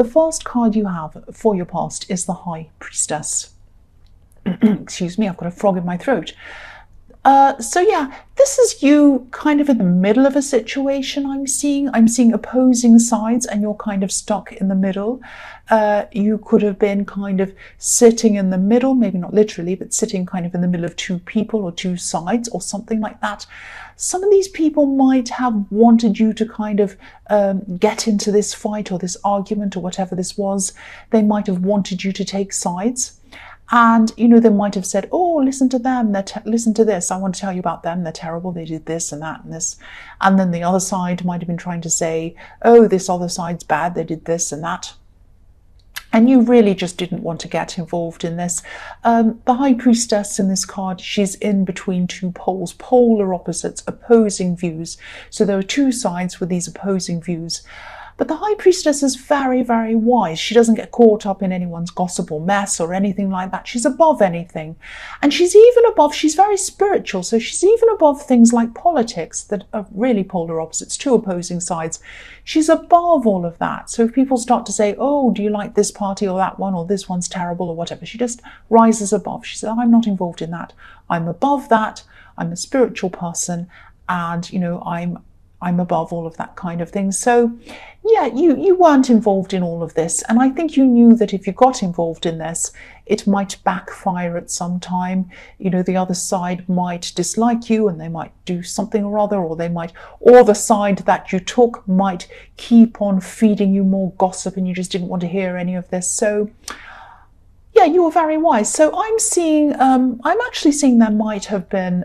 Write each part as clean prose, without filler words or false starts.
The first card you have for your past is the High Priestess. Excuse me, I've got a frog in my throat. So yeah, this is you kind of in the middle of a situation. I'm seeing opposing sides and you're kind of stuck in the middle. You could have been kind of sitting in the middle, maybe not literally, but sitting kind of in the middle of two people or two sides or something like that. Some of these people might have wanted you to kind of get into this fight or this argument or whatever this was. They might have wanted you to take sides. And, you know, they might have said, oh, listen to them, listen to this, I want to tell you about them, they're terrible, they did this and that and this. And then the other side might have been trying to say, oh, this other side's bad, they did this and that. And you really just didn't want to get involved in this. The High Priestess in this card, she's in between two poles, polar opposites, opposing views. So there are two sides with these opposing views. But the High Priestess is very, very wise. She doesn't get caught up in anyone's gossip or mess or anything like that. She's above anything. And she's very spiritual. So she's even above things like politics that are really polar opposites, two opposing sides. She's above all of that. So if people start to say, oh, do you like this party or that one, or this one's terrible or whatever, she just rises above. She says, I'm not involved in that. I'm above that. I'm a spiritual person. And, you know, I'm above all of that kind of thing. So yeah, you weren't involved in all of this. And I think you knew that if you got involved in this, it might backfire at some time. You know, the other side might dislike you and they might do something or other, or the side that you took might keep on feeding you more gossip and you just didn't want to hear any of this. So yeah, you were very wise. So I'm actually seeing there might have been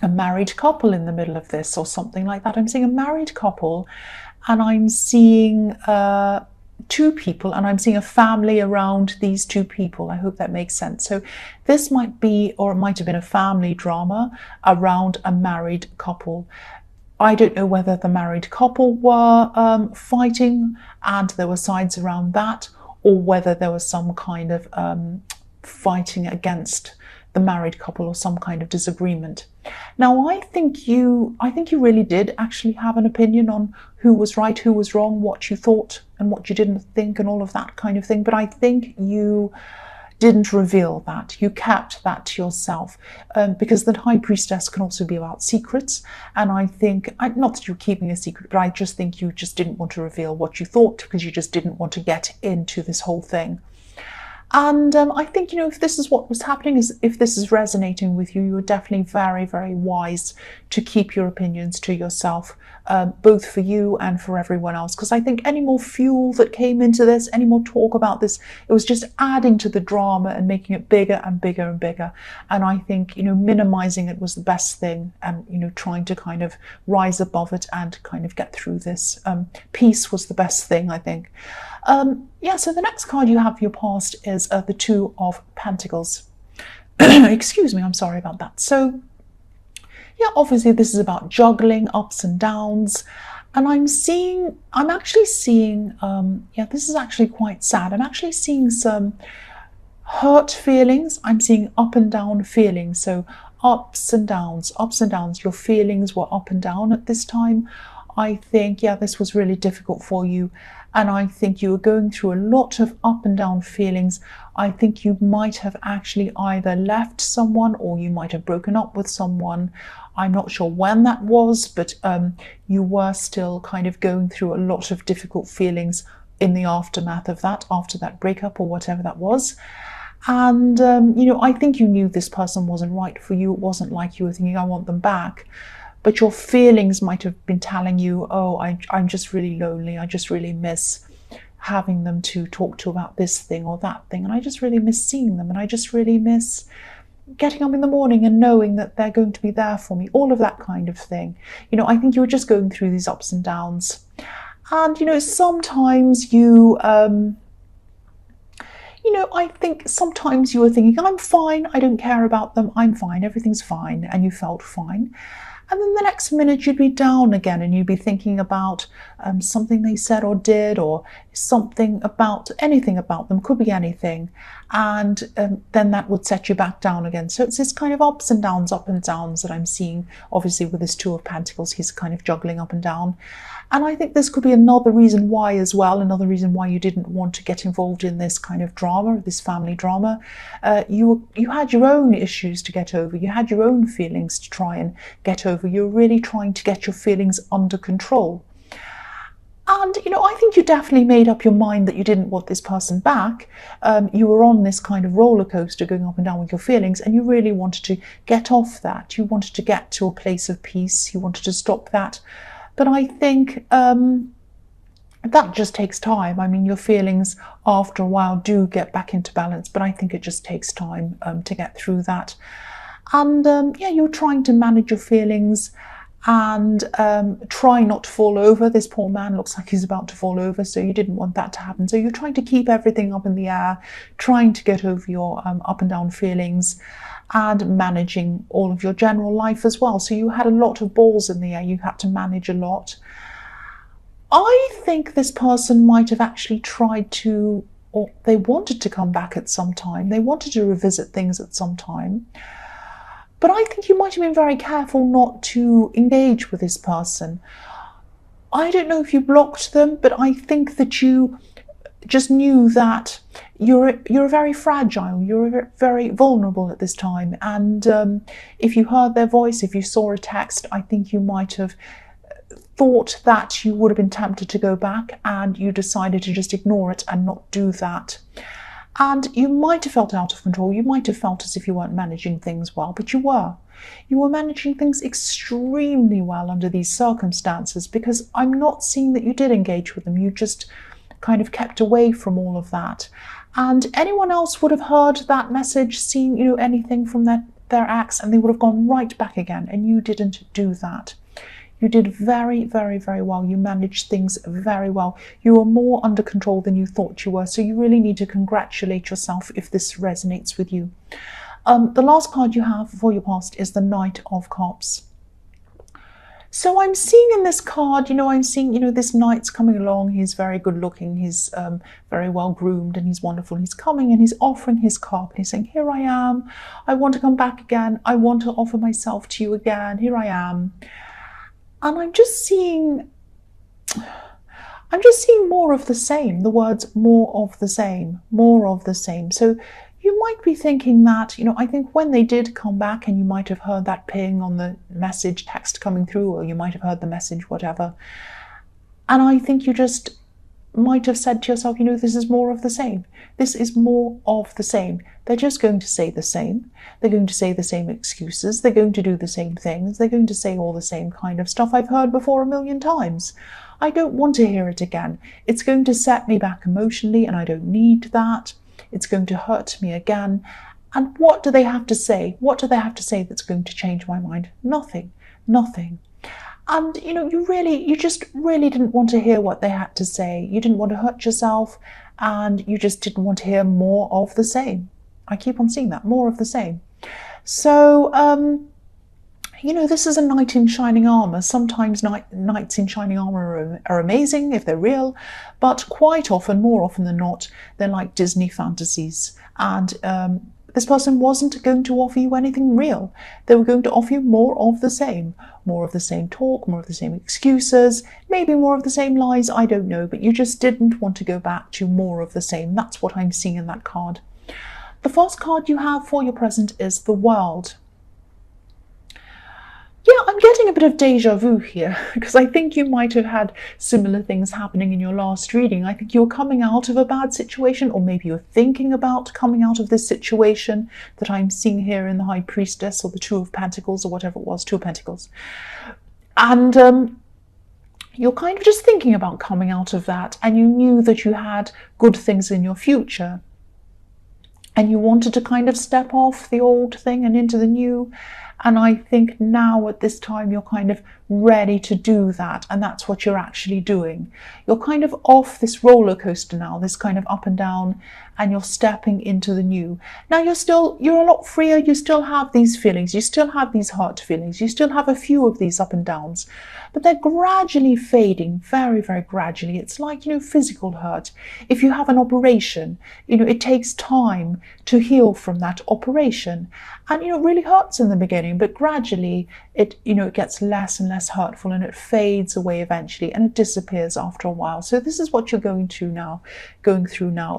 a married couple in the middle of this or something like that. I'm seeing a married couple and I'm seeing two people and I'm seeing a family around these two people. I hope that makes sense. So this might be, or it might have been, a family drama around a married couple. I don't know whether the married couple were fighting and there were sides around that, or whether there was some kind of fighting against the married couple or some kind of disagreement. Now, I think you really did actually have an opinion on who was right, who was wrong, what you thought and what you didn't think and all of that kind of thing. But I think you didn't reveal that. You kept that to yourself, because the High Priestess can also be about secrets. And I think, not that you're keeping a secret, but I just think you just didn't want to reveal what you thought because you just didn't want to get into this whole thing. And I think, you know, if this is what was happening, if this is resonating with you, you're definitely very, very wise to keep your opinions to yourself, both for you and for everyone else. Because I think any more fuel that came into this, any more talk about this, it was just adding to the drama and making it bigger and bigger and bigger. And I think, you know, minimizing it was the best thing, and, you know, trying to kind of rise above it and kind of get through this. Peace was the best thing, I think. Yeah, so the next card you have for your past is the Two of Pentacles. Excuse me, I'm sorry about that. So, yeah, obviously this is about juggling ups and downs. And I'm actually seeing, yeah, this is actually quite sad. I'm actually seeing some hurt feelings. I'm seeing up and down feelings. So ups and downs, ups and downs. Your feelings were up and down at this time. I think, yeah, this was really difficult for you. And I think you were going through a lot of up and down feelings. I think you might have actually either left someone or you might have broken up with someone. I'm not sure when that was, but you were still kind of going through a lot of difficult feelings in the aftermath of that, after that breakup or whatever that was. And, you know, I think you knew this person wasn't right for you. It wasn't like you were thinking, I want them back. But your feelings might have been telling you, oh, I'm just really lonely. I just really miss having them to talk to about this thing or that thing. And I just really miss seeing them. And I just really miss getting up in the morning and knowing that they're going to be there for me. All of that kind of thing. You know, I think you were just going through these ups and downs. And, you know, sometimes you know, I think sometimes you were thinking, I'm fine. I don't care about them. I'm fine. Everything's fine. And you felt fine. And then the next minute you'd be down again and you'd be thinking about something they said or did, or something about anything about them, could be anything. and then that would set you back down again. So it's this kind of ups and downs that I'm seeing. Obviously with this Two of Pentacles, he's kind of juggling up and down. And I think this could be another reason why as well, another reason why you didn't want to get involved in this kind of drama, this family drama. You had your own issues to get over. You had your own feelings to try and get over. You're really trying to get your feelings under control. And, I think you definitely made up your mind that you didn't want this person back. You were on this kind of roller coaster going up and down with your feelings, and you really wanted to get off that. You wanted to get to a place of peace. You wanted to stop that. But I think that just takes time. I mean, your feelings after a while do get back into balance, but I think it just takes time to get through that. And you're trying to manage your feelings and try not to fall over. This poor man looks like he's about to fall over, so you didn't want that to happen. So you're trying to keep everything up in the air, trying to get over your up and down feelings, and managing all of your general life as well. So you had a lot of balls in the air. You had to manage a lot. I think this person might have actually tried to, or they wanted to come back at some time. They wanted to revisit things at some time. But I think you might have been very careful not to engage with this person. I don't know if you blocked them, but I think that you just knew that you're very fragile, you're very vulnerable at this time. And if you heard their voice, if you saw a text, I think you might have thought that you would have been tempted to go back, and you decided to just ignore it and not do that. And you might have felt out of control. You might have felt as if you weren't managing things well, but you were. You were managing things extremely well under these circumstances, because I'm not seeing that you did engage with them. You just kind of kept away from all of that. And anyone else would have heard that message, seen, anything from their acts, and they would have gone right back again. And you didn't do that. You did very, very, very well. You managed things very well. You were more under control than you thought you were. So you really need to congratulate yourself if this resonates with you. The last card you have for your past is the Knight of Cups. So I'm seeing in this card, I'm seeing, this knight's coming along. He's very good looking. He's very well groomed, and he's wonderful. He's coming and he's offering his cup. And he's saying, here I am. I want to come back again. I want to offer myself to you again. Here I am. And I'm just seeing more of the same. The words more of the same, more of the same. So you might be thinking that, I think when they did come back, and you might have heard that ping on the message text coming through, or you might have heard the message, whatever. And I think you just might have said to yourself, this is more of the same. This is more of the same. They're just going to say the same. They're going to say the same excuses. They're going to do the same things. They're going to say all the same kind of stuff I've heard before a million times. I don't want to hear it again. It's going to set me back emotionally, and I don't need that. It's going to hurt me again. And what do they have to say? What do they have to say that's going to change my mind? Nothing. Nothing. And, you just really didn't want to hear what they had to say. You didn't want to hurt yourself, and you just didn't want to hear more of the same. I keep on seeing that, more of the same. So, this is a knight in shining armor. Sometimes knights in shining armor are amazing if they're real, but quite often, more often than not, they're like Disney fantasies. And this person wasn't going to offer you anything real. They were going to offer you more of the same talk, more of the same excuses, maybe more of the same lies, I don't know, but you just didn't want to go back to more of the same. That's what I'm seeing in that card. The first card you have for your present is the World. Yeah, I'm getting a bit of deja vu here, because I think you might have had similar things happening in your last reading. I think you're coming out of a bad situation, or maybe you're thinking about coming out of this situation that I'm seeing here in the High Priestess, or the Two of Pentacles, or whatever it was, Two of Pentacles. And you're kind of just thinking about coming out of that, and you knew that you had good things in your future. And you wanted to kind of step off the old thing and into the new. And I think now at this time you're kind of ready to do that, and that's what you're actually doing. You're kind of off this roller coaster now, this kind of up and down, and you're stepping into the new. Now you're a lot freer. You still have these feelings, you still have these hurt feelings, you still have a few of these up and downs, but they're gradually fading, very, very gradually. It's like, physical hurt. If you have an operation, it takes time to heal from that operation. And, it really hurts in the beginning, but gradually it gets less and less hurtful, and it fades away eventually, and it disappears after a while. So this is what you're going through now.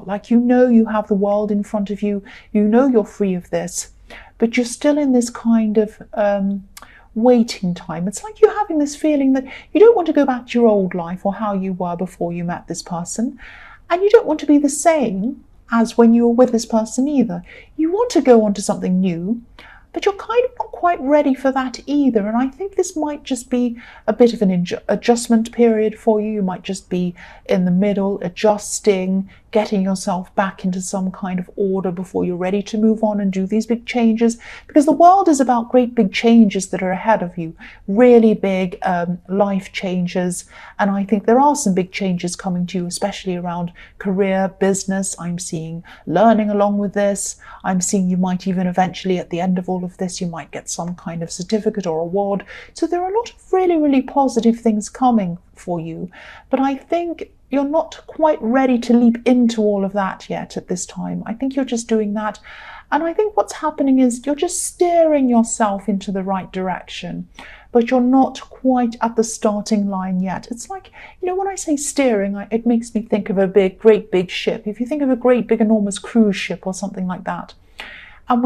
Like, you have the world in front of you, you're free of this, but you're still in this kind of waiting time. It's like you're having this feeling that you don't want to go back to your old life or how you were before you met this person, and you don't want to be the same as when you were with this person either. You want to go on to something new, but you're kind of not quite ready for that either. And I think this might just be a bit of an adjustment period for you. You might just be in the middle, adjusting, getting yourself back into some kind of order before you're ready to move on and do these big changes, because the world is about great big changes that are ahead of you, really big life changes. And I think there are some big changes coming to you, especially around career, business. I'm seeing learning along with this. I'm seeing you might even eventually, at the end of all of this, you might get some kind of certificate or award. So there are a lot of really, really positive things coming for you. But I think you're not quite ready to leap into all of that yet at this time. I think you're just doing that. And I think what's happening is you're just steering yourself into the right direction, but you're not quite at the starting line yet. It's like, when I say steering, it makes me think of a great big ship. If you think of a great big enormous cruise ship or something like that, and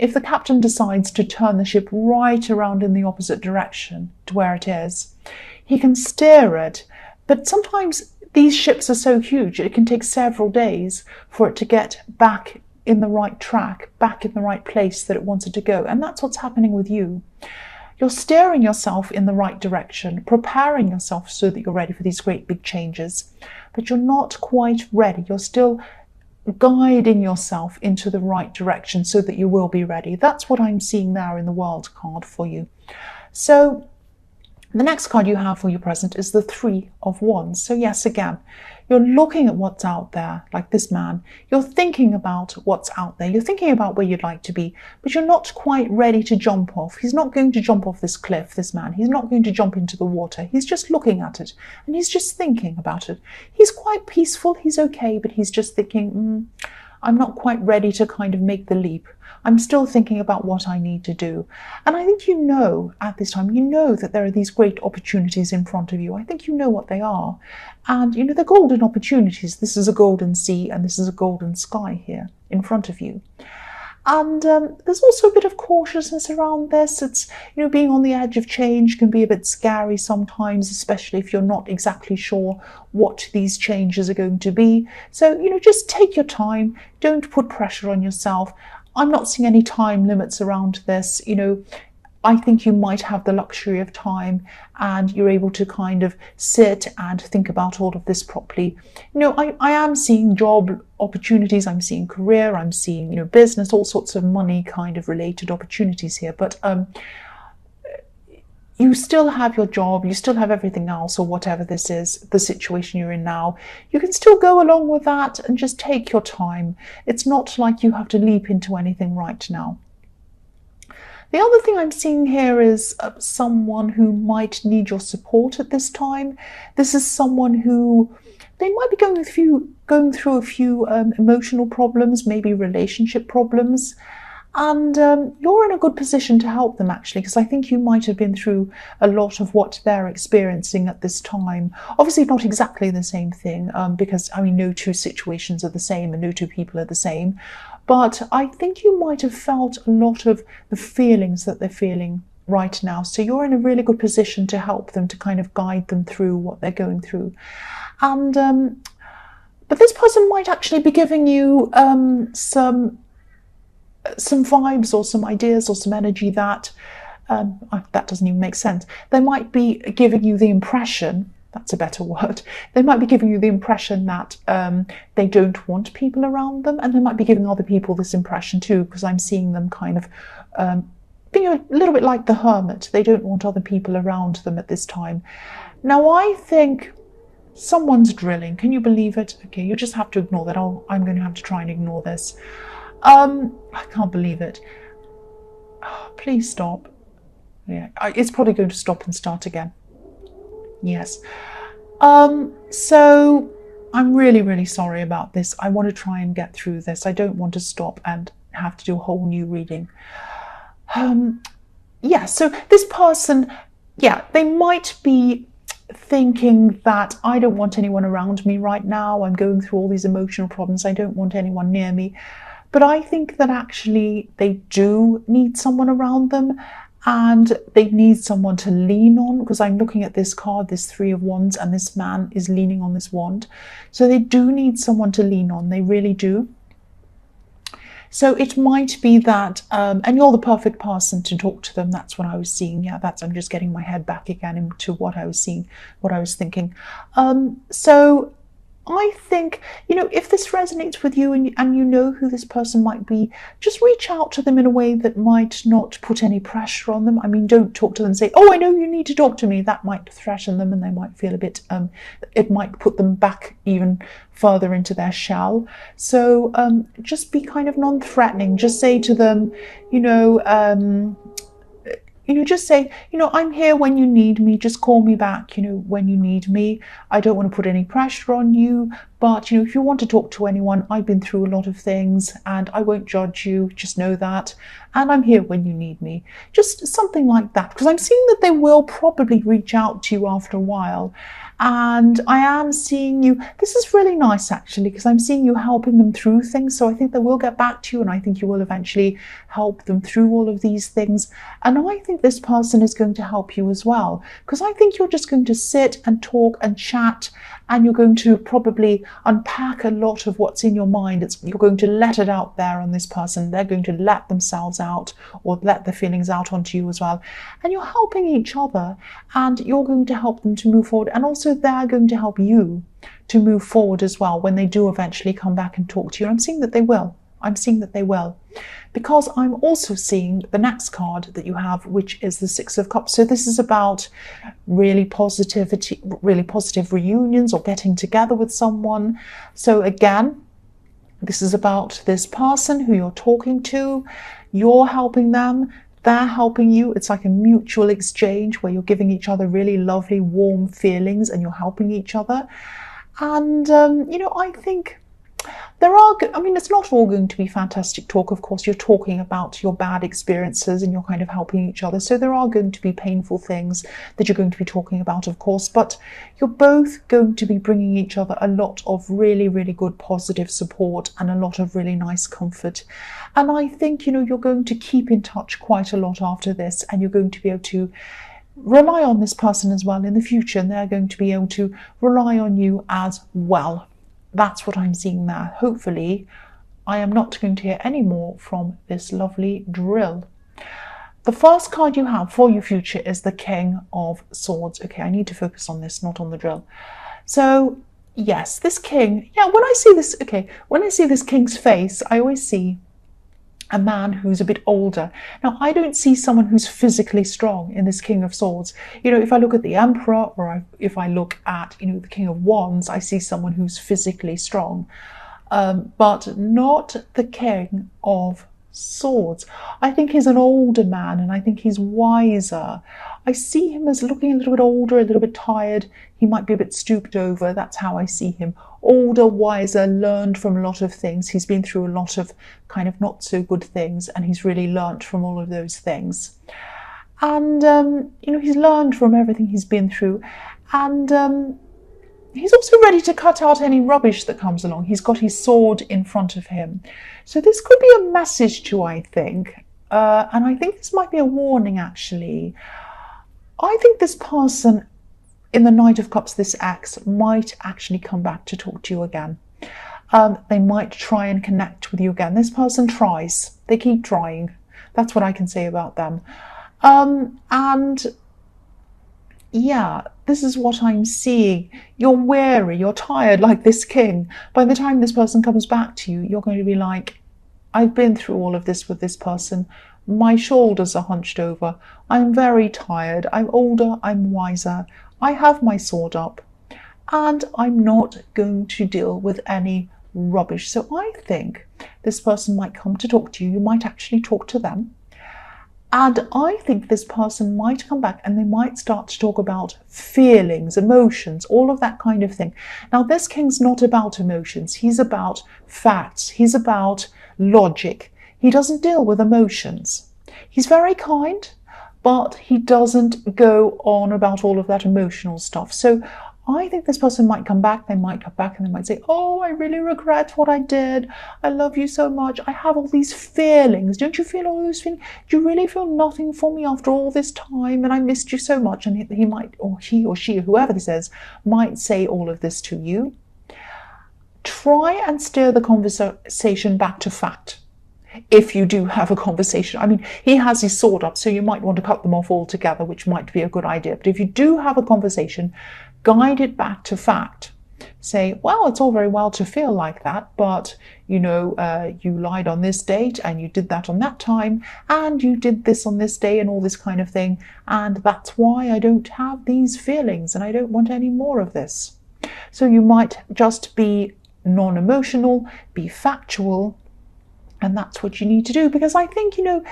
if the captain decides to turn the ship right around in the opposite direction to where it is, he can steer it. But sometimes these ships are so huge, it can take several days for it to get back in the right track, back in the right place that it wanted to go. And that's what's happening with you. You're steering yourself in the right direction, preparing yourself so that you're ready for these great big changes, but you're not quite ready. You're still guiding yourself into the right direction so that you will be ready. That's what I'm seeing there in the World card for you. So the next card you have for your present is the Three of Wands. So yes, again, you're looking at what's out there, like this man. You're thinking about what's out there. You're thinking about where you'd like to be, but you're not quite ready to jump off. He's not going to jump off this cliff, this man. He's not going to jump into the water. He's just looking at it, and he's just thinking about it. He's quite peaceful. He's okay, but he's just thinking, I'm not quite ready to kind of make the leap. I'm still thinking about what I need to do. And I think at this time, that there are these great opportunities in front of you. I think you know what they are. And, they're golden opportunities. This is a golden sea and this is a golden sky here in front of you. And there's also a bit of cautiousness around this. It's, being on the edge of change can be a bit scary sometimes, especially if you're not exactly sure what these changes are going to be. So, just take your time. Don't put pressure on yourself. I'm not seeing any time limits around this. I think you might have the luxury of time and you're able to kind of sit and think about all of this properly. I am seeing job opportunities, I'm seeing career, I'm seeing, business, all sorts of money kind of related opportunities here. But you still have your job, you still have everything else, or whatever this is, the situation you're in now. You can still go along with that and just take your time. It's not like you have to leap into anything right now. The other thing I'm seeing here is someone who might need your support at this time. This is someone who, they might be going through a few emotional problems, maybe relationship problems. And you're in a good position to help them, actually, because I think you might have been through a lot of what they're experiencing at this time. Obviously not exactly the same thing, because, no two situations are the same and no two people are the same. But I think you might have felt a lot of the feelings that they're feeling right now. So you're in a really good position to help them, to kind of guide them through what they're going through. And but this person might actually be giving you some vibes or some ideas or some energy that that doesn't even make sense. They might be giving you the impression, that's a better word, they might be giving you the impression that they don't want people around them, and they might be giving other people this impression too, because I'm seeing them kind of think you're a little bit like the hermit. They don't want other people around them at this time. Now, I think someone's drilling. Can you believe it? Okay, you just have to ignore that. I'm going to have to try and ignore this. I can't believe it. Oh, please stop. Yeah, it's probably going to stop and start again. Yes. So I'm really, really sorry about this. I want to try and get through this. I don't want to stop and have to do a whole new reading. Yeah, so this person, yeah, they might be thinking that I don't want anyone around me right now. I'm going through all these emotional problems. I don't want anyone near me. But I think that actually they do need someone around them, and they need someone to lean on, because I'm looking at this card, this Three of Wands, and this man is leaning on this wand. So they do need someone to lean on. They really do. So it might be that, and you're the perfect person to talk to them. That's what I was seeing. Yeah, I'm just getting my head back again into what I was seeing, what I was thinking. So I think, if this resonates with you and you know who this person might be, just reach out to them in a way that might not put any pressure on them. I mean, don't talk to them and say, oh, I know you need to talk to me. That might threaten them and they might feel a bit, it might put them back even further into their shell. So just be kind of non-threatening. Just say to them, just say, I'm here when you need me. Just call me back, when you need me. I don't want to put any pressure on you. But, if you want to talk to anyone, I've been through a lot of things and I won't judge you. Just know that. And I'm here when you need me. Just something like that. Because I'm seeing that they will probably reach out to you after a while. And I am seeing you, this is really nice actually, because I'm seeing you helping them through things. So I think they will get back to you, and I think you will eventually help them through all of these things. And I think this person is going to help you as well, because I think you're just going to sit and talk and chat, and you're going to probably unpack a lot of what's in your mind. You're going to let it out there on this person. They're going to let themselves out, or let their feelings out onto you as well. And you're helping each other, and you're going to help them to move forward. And also they're going to help you to move forward as well when they do eventually come back and talk to you. And I'm seeing that they will. I'm seeing that they will. Because I'm also seeing the next card that you have, which is the Six of Cups. So this is about really positive reunions or getting together with someone. So again, this is about this person who you're talking to. You're helping them. They're helping you. It's like a mutual exchange where you're giving each other really lovely, warm feelings and you're helping each other. And, I think it's not all going to be fantastic talk. Of course, you're talking about your bad experiences and you're kind of helping each other. So there are going to be painful things that you're going to be talking about, of course, but you're both going to be bringing each other a lot of really, really good positive support and a lot of really nice comfort. And I think, you're going to keep in touch quite a lot after this, and you're going to be able to rely on this person as well in the future, and they're going to be able to rely on you as well. That's what I'm seeing there. Hopefully, I am not going to hear any more from this lovely drill. The first card you have for your future is the King of Swords. Okay, I need to focus on this, not on the drill. So, yes, this king, when I see this king's face, I always see a man who's a bit older. Now, I don't see someone who's physically strong in this King of Swords. If I look at the Emperor, or if I look at, the King of Wands, I see someone who's physically strong, but not the King of Swords. I think he's an older man, and I think he's wiser. I see him as looking a little bit older, a little bit tired. He might be a bit stooped over. That's how I see him. Older, wiser, learned from a lot of things. He's been through a lot of kind of not so good things, and he's really learned from all of those things. And, he's learned from everything he's been through. And he's also ready to cut out any rubbish that comes along. He's got his sword in front of him. So this could be a message to you, I think. And I think this might be a warning, actually. I think this person in the Knight of Cups, this ex, might actually come back to talk to you again. They might try and connect with you again. This person tries. They keep trying. That's what I can say about them. This is what I'm seeing. You're weary, you're tired like this king. By the time this person comes back to you, you're going to be like, I've been through all of this with this person. My shoulders are hunched over. I'm very tired. I'm older. I'm wiser. I have my sword up. And I'm not going to deal with any rubbish. So I think this person might come to talk to you. You might actually talk to them. And I think this person might come back and they might start to talk about feelings, emotions, all of that kind of thing. Now, this king's not about emotions. He's about facts. He's about logic. He doesn't deal with emotions. He's very kind, but he doesn't go on about all of that emotional stuff. So I think this person might come back, they might come back and they might say, oh, I really regret what I did. I love you so much. I have all these feelings. Don't you feel all those feelings? Do you really feel nothing for me after all this time? And I missed you so much. And he might, or he or she, whoever this is, might say all of this to you. Try and steer the conversation back to fact. If you do have a conversation. I mean, he has his sword up, so you might want to cut them off altogether, which might be a good idea. But if you do have a conversation, guide it back to fact. Say, well, it's all very well to feel like that, but, you know, you lied on this date and you did that on that time and you did this on this day and all this kind of thing. And that's why I don't have these feelings and I don't want any more of this. So you might just be non-emotional, be factual, and that's what you need to do. Because I think, you know,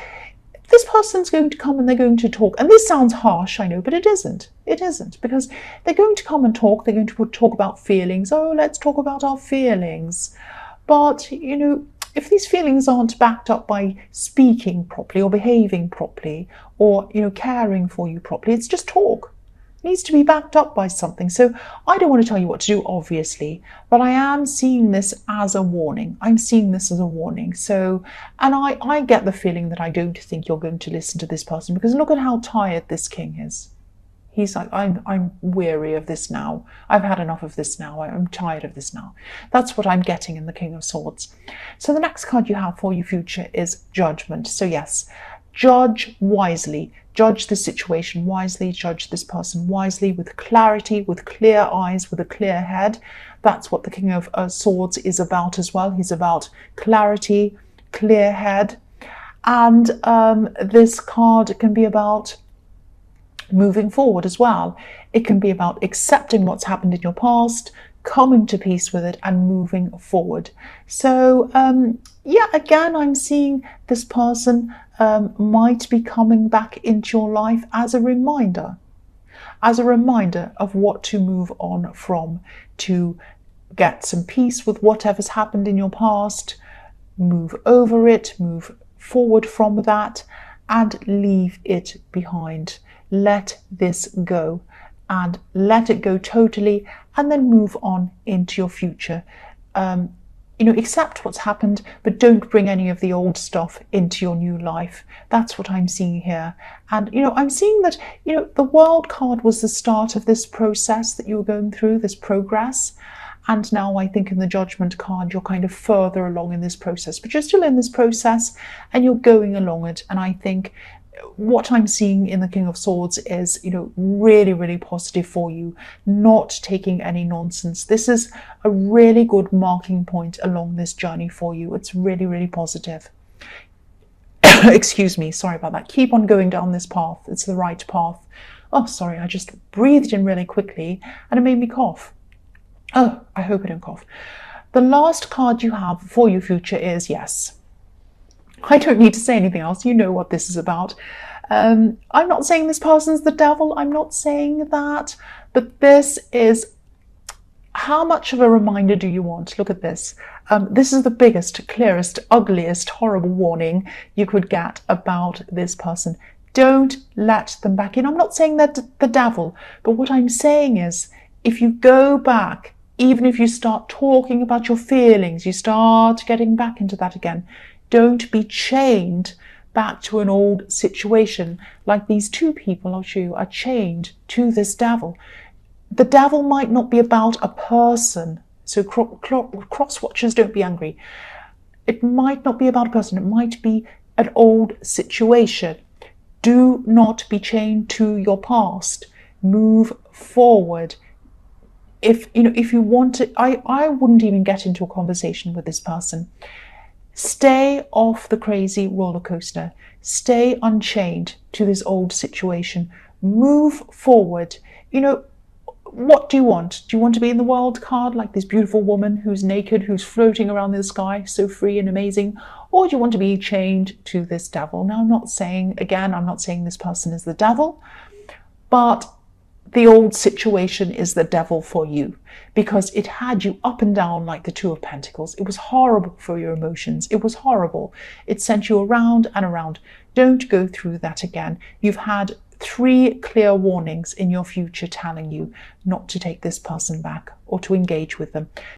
this person's going to come and they're going to talk. And this sounds harsh, I know, but it isn't. It isn't. Because they're going to come and talk. They're going to talk about feelings. Oh, let's talk about our feelings. But, you know, if these feelings aren't backed up by speaking properly or behaving properly or, you know, caring for you properly, it's just talk. Needs to be backed up by something. So I don't want to tell you what to do, obviously, but I am seeing this as a warning. I'm seeing this as a warning. So, and I get the feeling that I don't think you're going to listen to this person, because look at how tired this king is. He's like, I'm weary of this now. I've had enough of this now. I'm tired of this now. That's what I'm getting in the King of Swords. So the next card you have for your future is Judgment. So yes, judge wisely. Judge the situation wisely, judge this person wisely, with clarity, with clear eyes, with a clear head. That's what the King of Swords is about as well. He's about clarity, clear head. And this card can be about moving forward as well. It can be about accepting what's happened in your past, coming to peace with it and moving forward. So yeah, again, I'm seeing this person might be coming back into your life as a reminder of what to move on from, to get some peace with whatever's happened in your past, move over it, move forward from that, and leave it behind. Let this go, and let it go totally, and then move on into your future. You know, accept what's happened, but don't bring any of the old stuff into your new life. That's what I'm seeing here. And, you know, I'm seeing that, you know, the World card was the start of this process that you were going through, this progress. And now I think in the Judgment card, you're kind of further along in this process, but you're still in this process and you're going along it. And I think what I'm seeing in the King of Swords is, you know, really, really positive for you, not taking any nonsense. This is a really good marking point along this journey for you. It's really, really positive. Excuse me, sorry about that. Keep on going down this path. It's the right path. Oh, sorry, I just breathed in really quickly and it made me cough. Oh, I hope I don't cough. The last card you have for your future is Yes. I don't need to say anything else. You know what this is about. I'm not saying this person's the devil. I'm not saying that. But this is, how much of a reminder do you want? Look at this. This is the biggest, clearest, ugliest, horrible warning you could get about this person. Don't let them back in. I'm not saying that the devil. But what I'm saying is, if you go back, even if you start talking about your feelings, you start getting back into that again, don't be chained back to an old situation like these two people I'll show you are chained to this devil. The devil might not be about a person. So cross watchers, don't be angry. It might not be about a person. It might be an old situation. Do not be chained to your past. Move forward. If you want to, I wouldn't even get into a conversation with this person. Stay off the crazy roller coaster. Stay unchained to this old situation. Move forward. You know, what do you want? Do you want to be in the wild card like this beautiful woman who's naked, who's floating around the sky, so free and amazing? Or do you want to be chained to this devil? Now, I'm not saying this person is the devil, but the old situation is the devil for you, because it had you up and down like the Two of Pentacles. It was horrible for your emotions. It was horrible. It sent you around and around. Don't go through that again. You've had 3 clear warnings in your future telling you not to take this person back or to engage with them.